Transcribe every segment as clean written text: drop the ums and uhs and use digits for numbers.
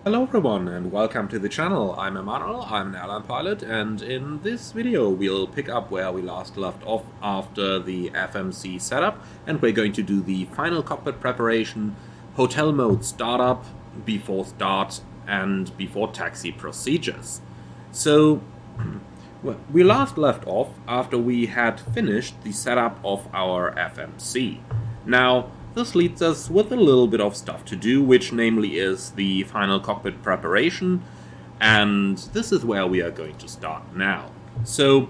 Hello everyone and welcome to the channel. I'm Emanuel, I'm an airline pilot, and in this video we'll pick up where we last left off after the FMC setup, and we're going to do the final cockpit preparation, hotel mode startup, before start and before taxi procedures. So we last left off after we had finished the setup of our FMC. Now this leaves us with a little bit of stuff to do, which namely is the final cockpit preparation, and this is where we are going to start now. So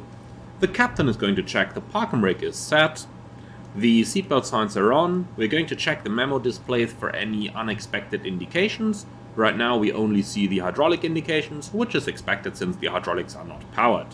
the captain is going to check the parking brake is set, the seatbelt signs are on, we're going to check the memo displays for any unexpected indications. Right now we only see the hydraulic indications, which is expected since the hydraulics are not powered.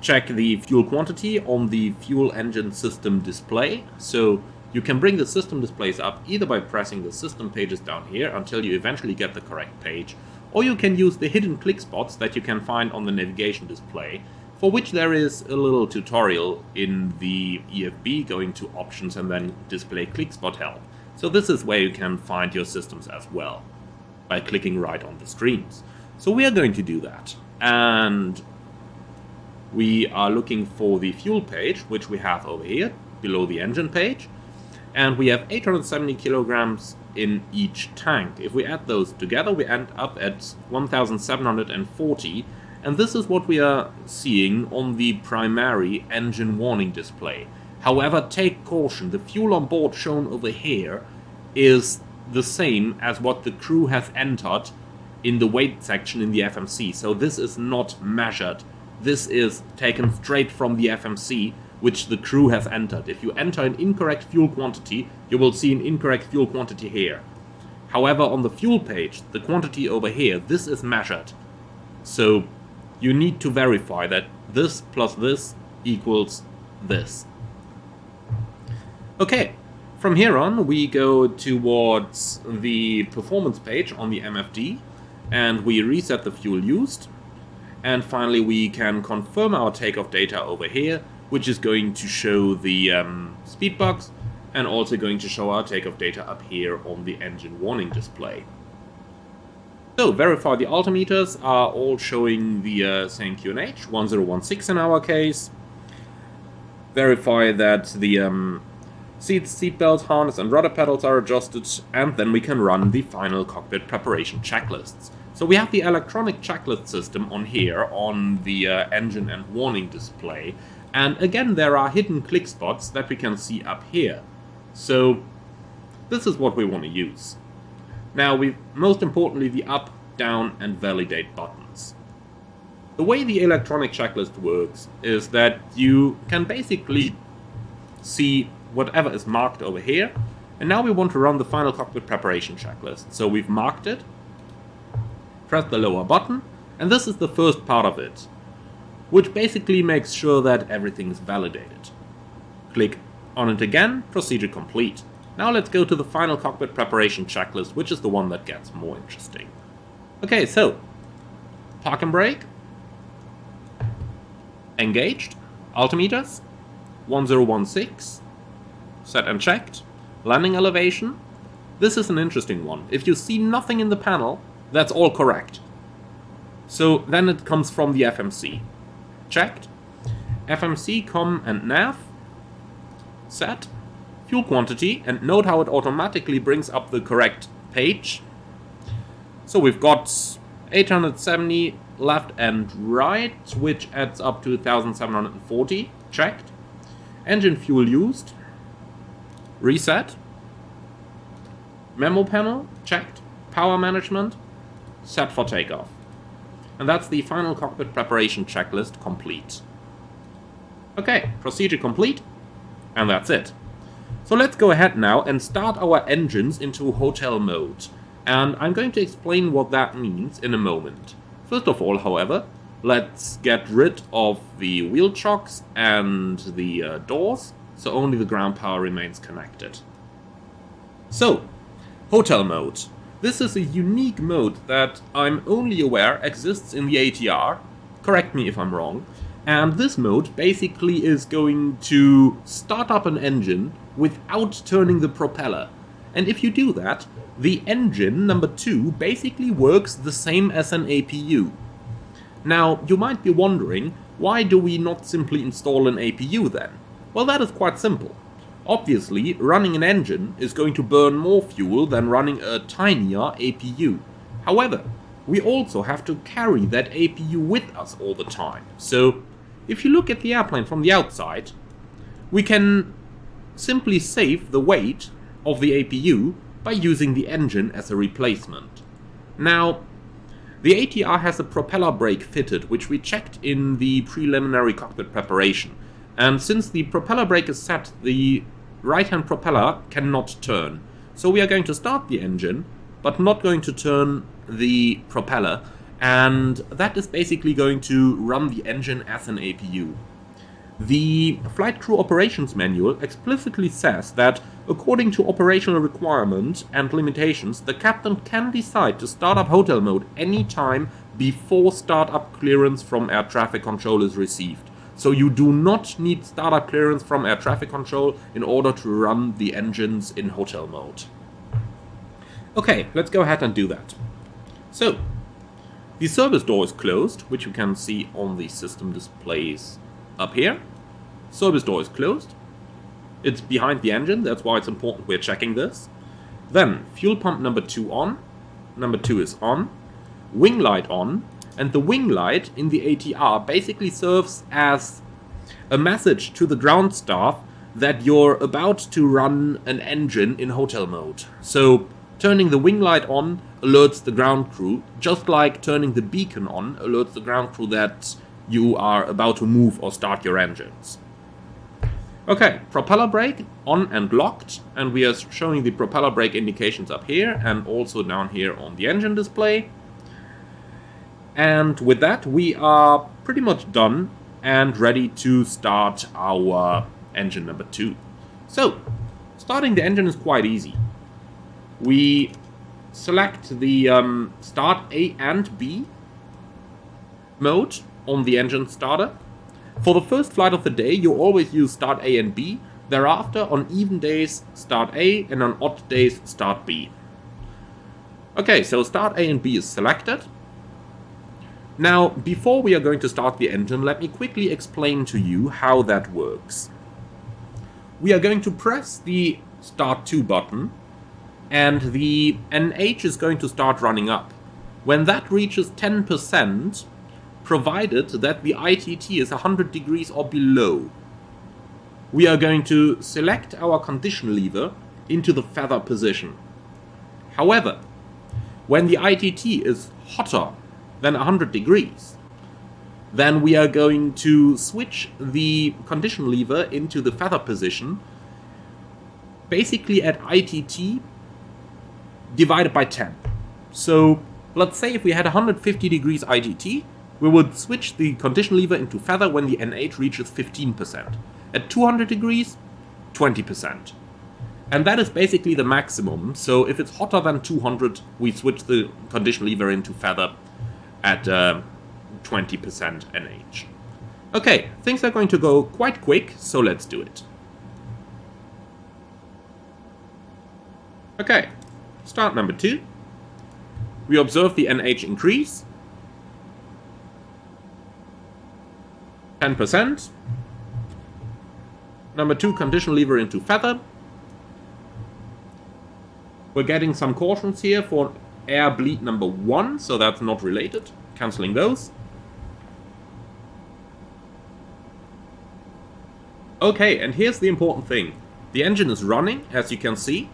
Check the fuel quantity on the fuel engine system display, so you can bring the system displays up either by pressing the system pages down here until you eventually get the correct page, or you can use the hidden click spots that you can find on the navigation display, for which there is a little tutorial in the EFB going to options and then display click spot help. So this is where you can find your systems as well, by clicking right on the screens. So we are going to do that, and we are looking for the fuel page, which we have over here below the engine page. And we have 870 kilograms in each tank. If we add those together, we end up at 1,740, and this is what we are seeing on the primary engine warning display. However, take caution, the fuel on board shown over here is the same as what the crew has entered in the weight section in the FMC, so this is not measured. This is taken straight from the FMC, which the crew has entered. If you enter an incorrect fuel quantity, you will see an incorrect fuel quantity here. However, on the fuel page, the quantity over here, this is measured. So you need to verify that this plus this equals this. Okay, from here on we go towards the performance page on the MFD, and we reset the fuel used. And finally we can confirm our takeoff data over here, which is going to show the speed box and also going to show our takeoff data up here on the engine warning display. So verify the altimeters are all showing the same QNH, 1016 in our case. Verify that the seatbelt, harness and rudder pedals are adjusted, and then we can run the final cockpit preparation checklists. So we have the electronic checklist system on here on the engine and warning display. And again, there are hidden click spots that we can see up here. So this is what we want to use. Now, most importantly, the up, down and validate buttons. The way the electronic checklist works is that you can basically see whatever is marked over here. And now we want to run the final cockpit preparation checklist. So we've marked it, press the lower button, and this is the first part of it, which basically makes sure that everything is validated. Click on it again, procedure complete. Now let's go to the final cockpit preparation checklist, which is the one that gets more interesting. Okay, so parking brake, engaged, altimeters, 1016, set and checked, landing elevation. This is an interesting one. If you see nothing in the panel, that's all correct. So then it comes from the FMC. Checked. FMC, com and nav. Set. Fuel quantity, and note how it automatically brings up the correct page. So we've got 870 left and right, which adds up to 1,740. Checked. Engine fuel used. Reset. Memo panel. Checked. Power management. Set for takeoff. And that's the final cockpit preparation checklist complete. Okay, procedure complete, and that's it. So let's go ahead now and start our engines into hotel mode. And I'm going to explain what that means in a moment. First of all, however, let's get rid of the wheel chocks and the doors, so only the ground power remains connected. So, hotel mode. This is a unique mode that I'm only aware exists in the ATR, correct me if I'm wrong, and this mode basically is going to start up an engine without turning the propeller. And if you do that, the engine number 2 basically works the same as an APU. Now, you might be wondering, why do we not simply install an APU then? Well, that is quite simple. Obviously, running an engine is going to burn more fuel than running a tinier APU. However, we also have to carry that APU with us all the time. So, if you look at the airplane from the outside, we can simply save the weight of the APU by using the engine as a replacement. Now, the ATR has a propeller brake fitted, which we checked in the preliminary cockpit preparation. And since the propeller brake is set, the right-hand propeller cannot turn. So we are going to start the engine, but not going to turn the propeller. And that is basically going to run the engine as an APU. The Flight Crew Operations Manual explicitly says that, according to operational requirements and limitations, the captain can decide to start up hotel mode anytime before startup clearance from air traffic control is received. So you do not need startup clearance from air traffic control in order to run the engines in hotel mode. Okay, let's go ahead and do that. So, the service door is closed, which you can see on the system displays up here. Service door is closed. It's behind the engine, that's why it's important we're checking this. Then, fuel pump number 2 on. Number 2 is on. Wing light on. And the wing light in the ATR basically serves as a message to the ground staff that you're about to run an engine in hotel mode. So, turning the wing light on alerts the ground crew, just like turning the beacon on alerts the ground crew that you are about to move or start your engines. Okay, propeller brake on and locked, and we are showing the propeller brake indications up here and also down here on the engine display. And with that, we are pretty much done and ready to start our engine number 2. So, starting the engine is quite easy. We select the start A and B mode on the engine starter. For the first flight of the day, you always use start A and B. Thereafter, on even days, start A, and on odd days, start B. Okay, so start A and B is selected. Now, before we are going to start the engine, let me quickly explain to you how that works. We are going to press the Start 2 button, and the NH is going to start running up. When that reaches 10%, provided that the ITT is 100 degrees or below, we are going to select our condition lever into the feather position. However, when the ITT is hotter than 100 degrees, then we are going to switch the condition lever into the feather position, basically at ITT divided by 10. So let's say if we had 150 degrees ITT, we would switch the condition lever into feather when the NH reaches 15%. At 200 degrees, 20. And that is basically the maximum. So if it's hotter than 200, we switch the condition lever into feather at 20% NH. Okay, things are going to go quite quick, so let's do it. Okay, start number 2. We observe the NH increase. 10%. Number 2, condition lever into feather. We're getting some cautions here for air bleed number 1, so that's not related. Cancelling those. Okay, and here's the important thing. The engine is running, as you can see.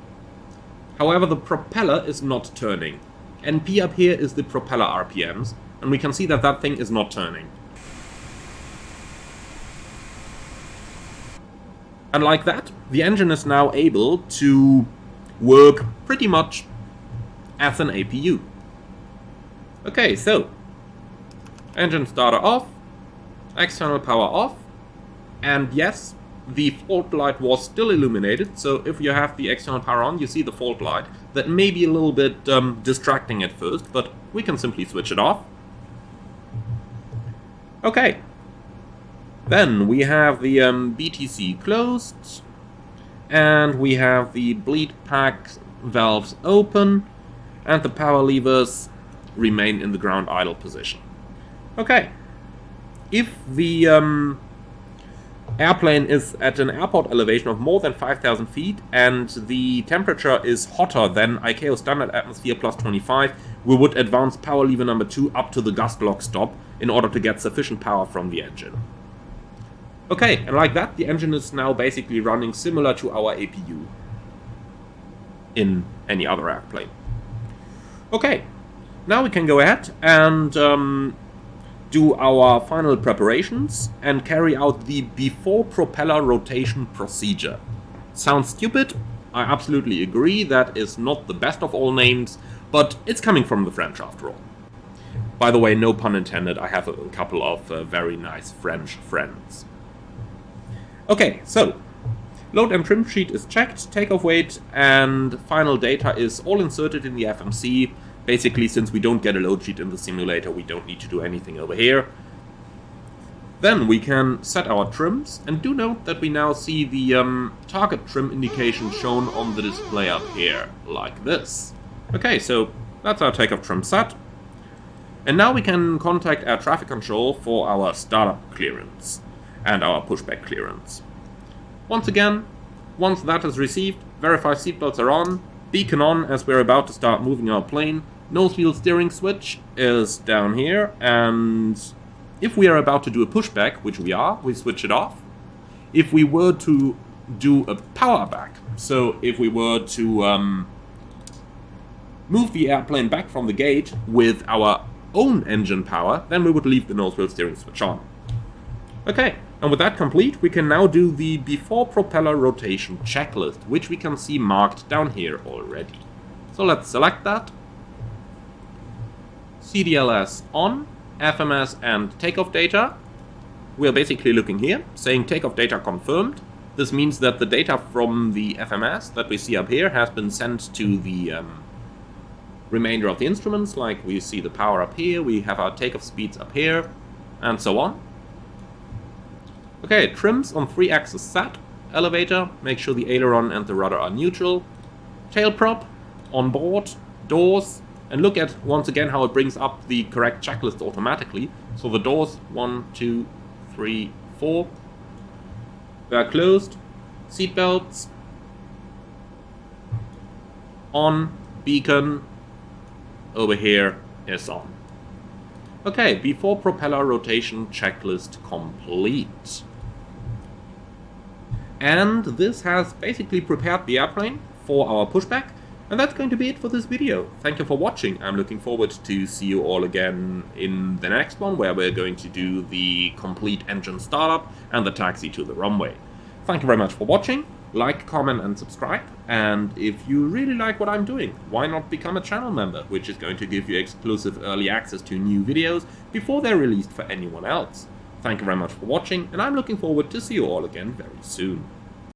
However, the propeller is not turning. NP up here is the propeller RPMs, and we can see that that thing is not turning. And like that, the engine is now able to work pretty much as an APU. Okay, so engine starter off, external power off, and yes, the fault light was still illuminated, so if you have the external power on, you see the fault light. That may be a little bit distracting at first, but we can simply switch it off. Okay. Then we have the BTC closed, and we have the bleed pack valves open, and the power levers remain in the ground idle position. Okay, if the airplane is at an airport elevation of more than 5,000 feet and the temperature is hotter than ICAO standard atmosphere plus 25, we would advance power lever number 2 up to the gust lock stop in order to get sufficient power from the engine. Okay, and like that, the engine is now basically running similar to our APU in any other airplane. Okay, now we can go ahead and do our final preparations and carry out the before propeller rotation procedure. Sounds stupid? I absolutely agree, that is not the best of all names, but it's coming from the French after all. By the way, no pun intended, I have a couple of very nice French friends. Okay, so load and trim sheet is checked, takeoff weight and final data is all inserted in the FMC. Basically, since we don't get a load sheet in the simulator, we don't need to do anything over here. Then we can set our trims, and do note that we now see the target trim indication shown on the display up here, like this. Okay, so that's our takeoff trim set. And now we can contact air traffic control for our startup clearance and our pushback clearance. Once again, once that is received, verify seatbelts are on, beacon on as we're about to start moving our plane. Nose wheel steering switch is down here, and if we are about to do a pushback, which we are, we switch it off. If we were to do a power back, so if we were to move the airplane back from the gate with our own engine power, then we would leave the nose wheel steering switch on. Okay, and with that complete, we can now do the before propeller rotation checklist, which we can see marked down here already. So let's select that. CDLS on, FMS and takeoff data. We are basically looking here, saying takeoff data confirmed. This means that the data from the FMS that we see up here has been sent to the remainder of the instruments, like we see the power up here, we have our takeoff speeds up here, and so on. Okay, trims on 3-axis set, elevator, make sure the aileron and the rudder are neutral, tail prop, on board, doors, and look at once again how it brings up the correct checklist automatically. So the doors, 1, 2, 3, 4, they are closed, seatbelts, on, beacon, over here is on. Okay, before propeller rotation checklist complete. And this has basically prepared the airplane for our pushback. And that's going to be it for this video. Thank you for watching. I'm looking forward to see you all again in the next one, where we're going to do the complete engine startup and the taxi to the runway. Thank you very much for watching. Like, comment and subscribe. And if you really like what I'm doing, why not become a channel member, which is going to give you exclusive early access to new videos before they're released for anyone else. Thank you very much for watching, and I'm looking forward to see you all again very soon.